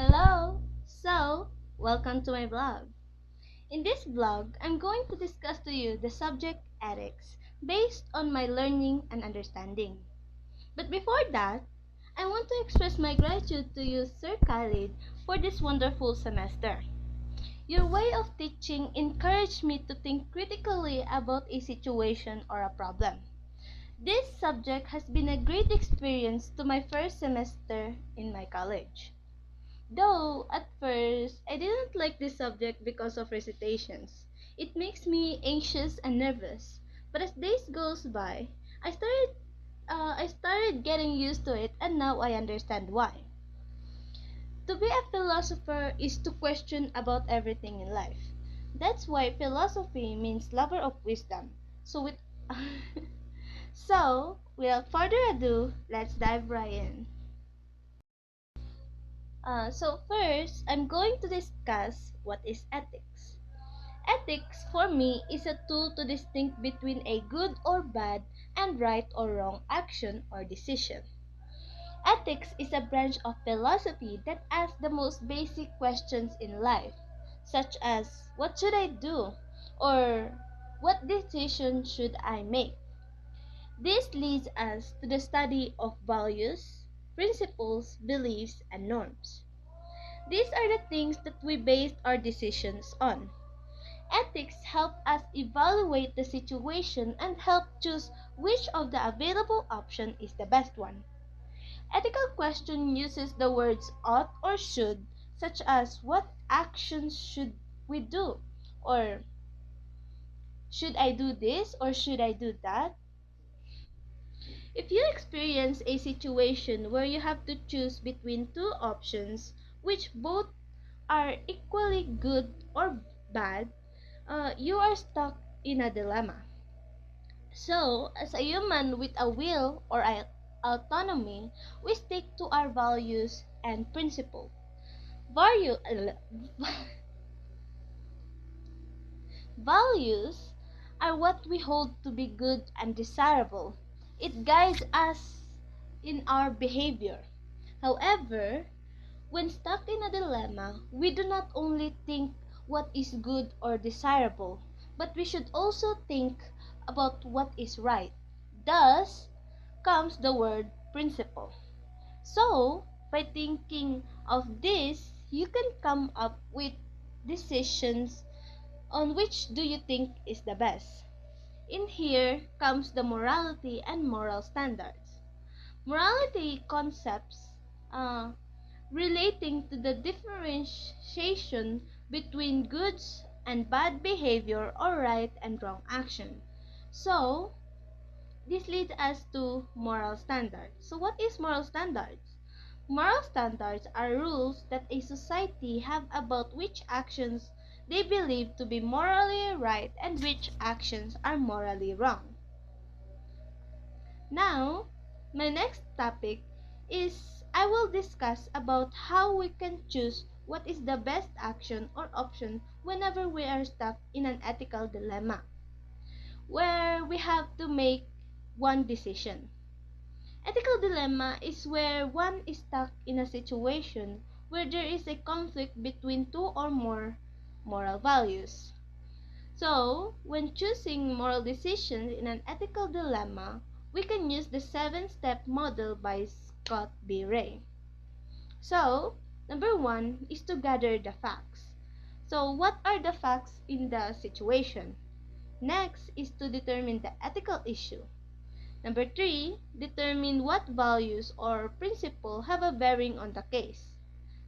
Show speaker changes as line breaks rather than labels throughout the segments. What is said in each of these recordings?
Hello! Welcome to my blog. In this blog, I'm going to discuss to you the subject ethics based on my learning and understanding. But before that, I want to express my gratitude to you, Sir Khalid, for this wonderful semester. Your way of teaching encouraged me to think critically about a situation or a problem. This subject has been a great experience to my first semester in my college. Though at first I didn't like this subject because of recitations. It makes me anxious and nervous. But as days goes by, I started getting used to it, and now I understand why. To be a philosopher is to question about everything in life. That's why philosophy means lover of wisdom. So with without further ado, let's dive right in. So first, I'm going to discuss what is ethics. Ethics for me is a tool to distinguish between a good or bad and right or wrong action or decision. Ethics is a branch of philosophy that asks the most basic questions in life, such as what should I do or what decision should I make. This leads us to the study of values, principles, beliefs, and norms. These are the things that we base our decisions on. Ethics help us evaluate the situation and help choose which of the available option is the best one. Ethical question uses the words ought or should, such as what actions should we do, or should I do this or should I do that. If you experience a situation where you have to choose between two options which both are equally good or bad, you are stuck in a dilemma. So, as a human with a will or autonomy, we stick to our values and principles. Value, Values are what we hold to be good and desirable. It guides us in our behavior. However, when stuck in a dilemma, we do not only think what is good or desirable, but we should also think about what is right. Thus comes the word principle. So, by thinking of this, you can come up with decisions on which do you think is the best. In here comes the morality and moral standards. Morality concepts uh, relating to the differentiation between goods and bad behavior or right and wrong action. So, this leads us to moral standards. So, what is moral standards? Moral standards are rules that a society have about which actions they believe to be morally right and which actions are morally wrong. Now, my next topic is I will discuss about how we can choose what is the best action or option whenever we are stuck in an ethical dilemma where we have to make one decision. Ethical dilemma is where one is stuck in a situation where there is a conflict between two or more moral values. So, when choosing moral decisions in an ethical dilemma, we can use the 7-step model by Scott B. Ray. So, number one is to gather the facts. So, what are the facts in the situation? Next is to determine the ethical issue. Number three, determine what values or principle have a bearing on the case.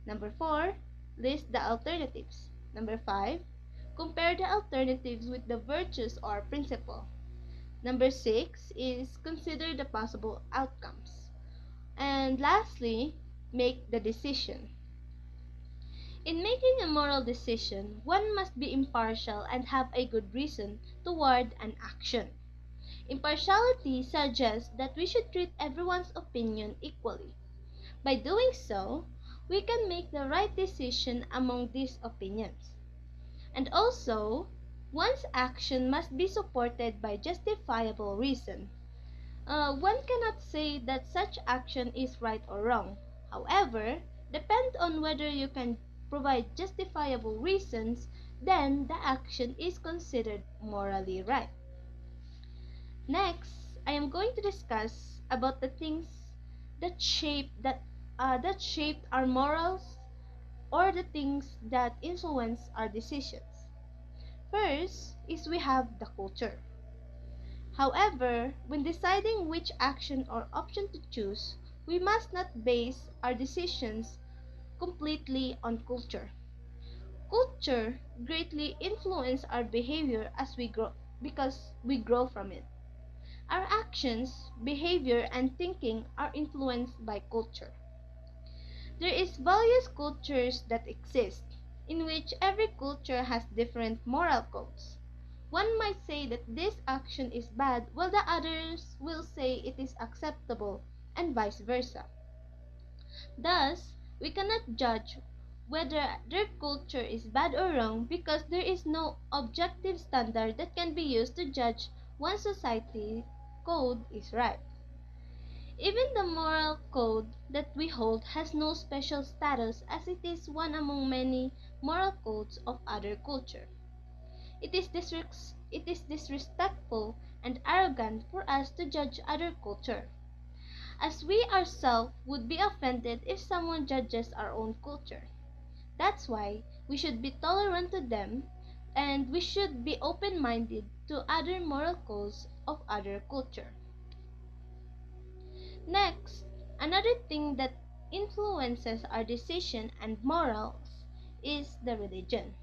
Number four, list the alternatives. Number five, compare the alternatives with the virtues or principle. Number six is consider the possible outcomes. And lastly, make the decision. In making a moral decision, one must be impartial and have a good reason toward an action. Impartiality suggests that we should treat everyone's opinion equally. By doing so, we can make the right decision among these opinions. And also, one's action must be supported by justifiable reason. One cannot say that such action is right or wrong. However, depend on whether you can provide justifiable reasons, then the action is considered morally right. Next, I am going to discuss about the things that shaped our morals or the things that influence our decisions. First is we have the culture. However, when deciding which action or option to choose, we must not base our decisions completely on culture. Culture greatly influences our behavior as we grow because we grow from it. Our actions, behavior, and thinking are influenced by culture. There is various cultures that exist, in which every culture has different moral codes. One might say that this action is bad, while the others will say it is acceptable, and vice versa. Thus, we cannot judge whether their culture is bad or wrong because there is no objective standard that can be used to judge one society code is right. Even the moral code that we hold has no special status as it is one among many moral codes of other culture. It is disrespectful and arrogant for us to judge other culture, as we ourselves would be offended if someone judges our own culture. That's why we should be tolerant to them and we should be open-minded to other moral codes of other culture. Next, another thing that influences our decision and morals is the religion.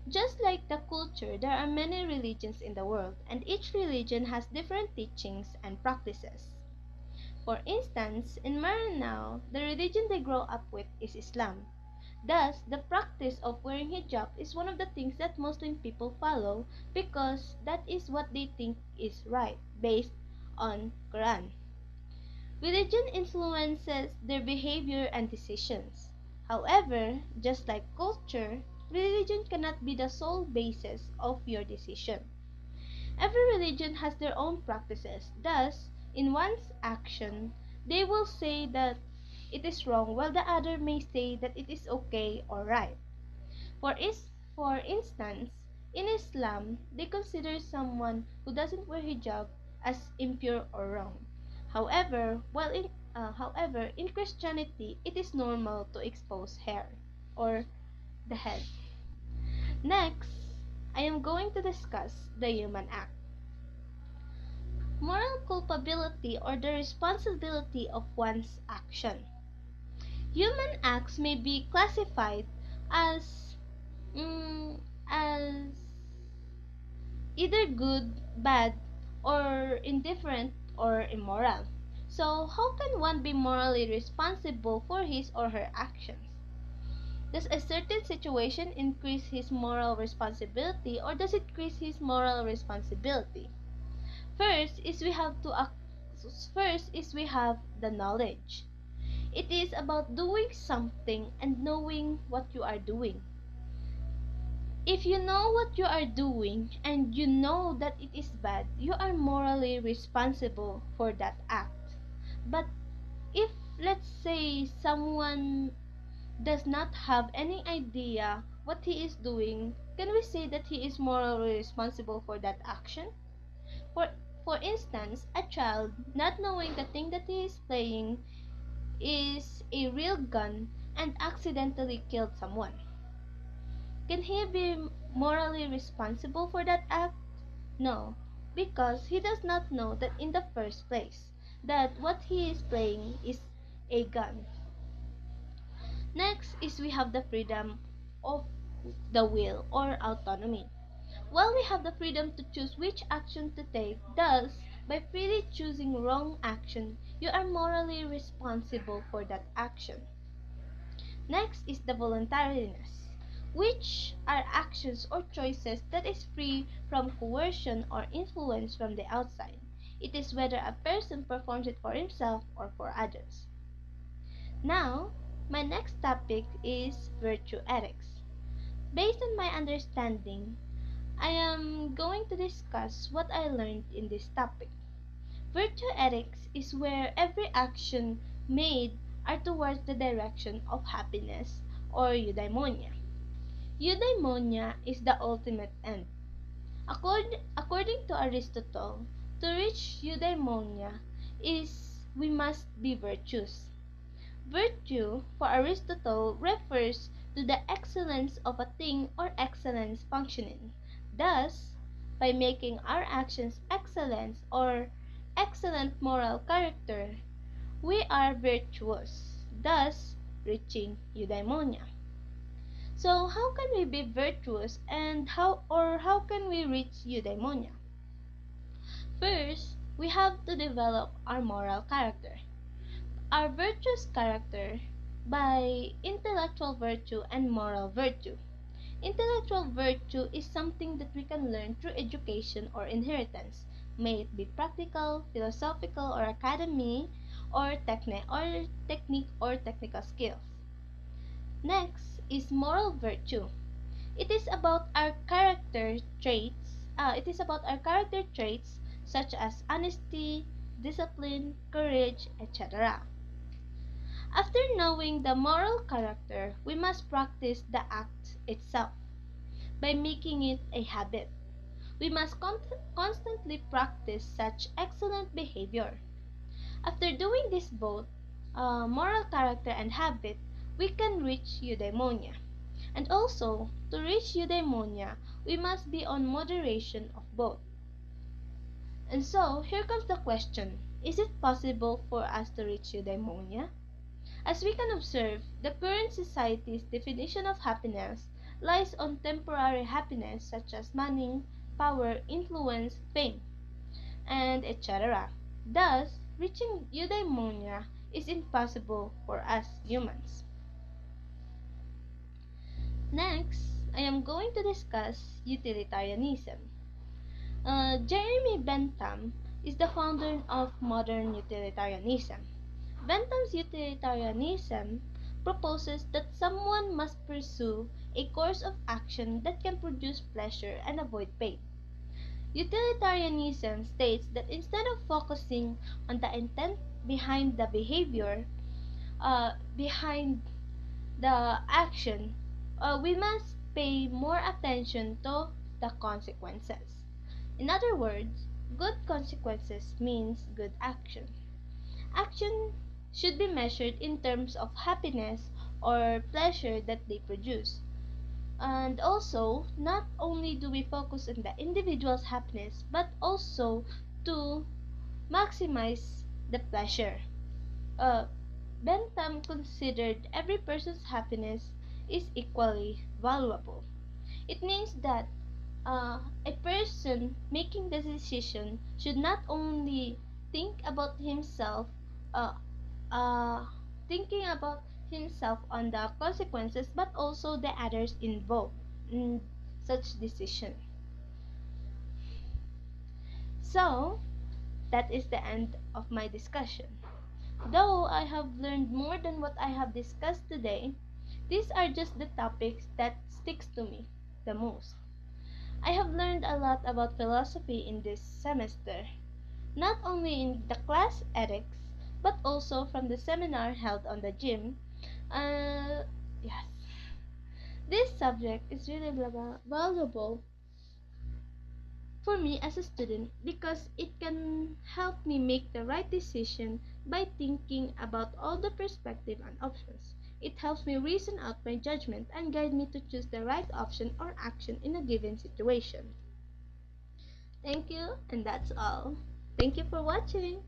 Just like the culture, there are many religions in the world, and each religion has different teachings and practices. For instance, in Maranao, the religion they grow up with is Islam. Thus, the practice of wearing hijab is one of the things that Muslim people follow because that is what they think is right based on Quran. Religion influences their behavior and decisions. However, just like culture, religion cannot be the sole basis of your decision. Every religion has their own practices. Thus, in one's action, they will say that it is wrong while the other may say that it is okay or right. For, for instance, in Islam, they consider someone who doesn't wear hijab as impure or wrong. However, in Christianity, it is normal to expose hair or the head. Next, I am going to discuss the human act. Moral culpability or the responsibility of one's action. Human acts may be classified as as either good, bad, or indifferent or immoral. So, how can one be morally responsible for his or her actions? Does a certain situation increase his moral responsibility or does it decrease his moral responsibility? First is we have to First is we have the knowledge. It is about doing something and knowing what you are doing. If you know what you are doing and you know that it is bad, you are morally responsible for that act. But if, let's say, someone does not have any idea what he is doing, can we say that he is morally responsible for that action? For for instance, a child not knowing the thing that he is playing is a real gun and accidentally killed someone. Can he be morally responsible for that act? No, because he does not know that in the first place that what he is playing is a gun. Next is we have the freedom of the will or autonomy. While we have the freedom to choose which action to take, thus, by freely choosing wrong action, you are morally responsible for that action. Next is the voluntariness, which are actions or choices that is free from coercion or influence from the outside. It is whether a person performs it for himself or for others. Now, my next topic is virtue ethics. Based on my understanding, I am going to discuss what I learned in this topic. Virtue ethics is where every action made are towards the direction of happiness or eudaimonia. Eudaimonia is the ultimate end. According to Aristotle, to reach eudaimonia is we must be virtuous. Virtue, for Aristotle, refers to the excellence of a thing or excellence functioning. Thus, by making our actions excellence or excellent moral character, we are virtuous, thus reaching eudaimonia. So, how can we be virtuous and how can we reach eudaimonia? First, we have to develop our moral character. Our virtuous character by intellectual virtue and moral virtue. Intellectual virtue is something that we can learn through education or inheritance, may it be practical, philosophical, or academy, or technique or technical skills. Next is moral virtue. It is about our character traits. It is about our character traits such as honesty, discipline, courage, etc. After knowing the moral character, we must practice the act itself by making it a habit. We must constantly practice such excellent behavior. After doing this both, moral character and habit, we can reach eudaimonia. And also, to reach eudaimonia, we must be on moderation of both. And so, here comes the question, is it possible for us to reach eudaimonia? As we can observe, the current society's definition of happiness lies on temporary happiness such as money, power, influence, fame, and etc. Thus, reaching eudaimonia is impossible for us humans. Next, I am going to discuss utilitarianism. Jeremy Bentham is the founder of modern utilitarianism. Bentham's utilitarianism proposes that someone must pursue a course of action that can produce pleasure and avoid pain. Utilitarianism states that instead of focusing on the intent behind the behavior, behind the action, we must pay more attention to the consequences. In other words, good consequences means good action. Action should be measured in terms of happiness or pleasure that they produce. And also, not only do we focus on the individual's happiness, but also to maximize the pleasure. Uh, Bentham considered every person's happiness is equally valuable. It means that a person making the decision should not only think about himself, uh, uh, thinking about himself on the consequences, but also the others involved in such decision. So, that is the end of my discussion. Though I have learned more than what I have discussed today, these are just the topics that sticks to me the most. I have learned a lot about philosophy in this semester, not only in the class ethics, but also from the seminar held on the gym. Yes, this subject is really valuable for me as a student because it can help me make the right decision by thinking about all the perspective and options. It helps me reason out my judgment and guide me to choose the right option or action in a given situation. Thank you, and that's all. Thank you for watching.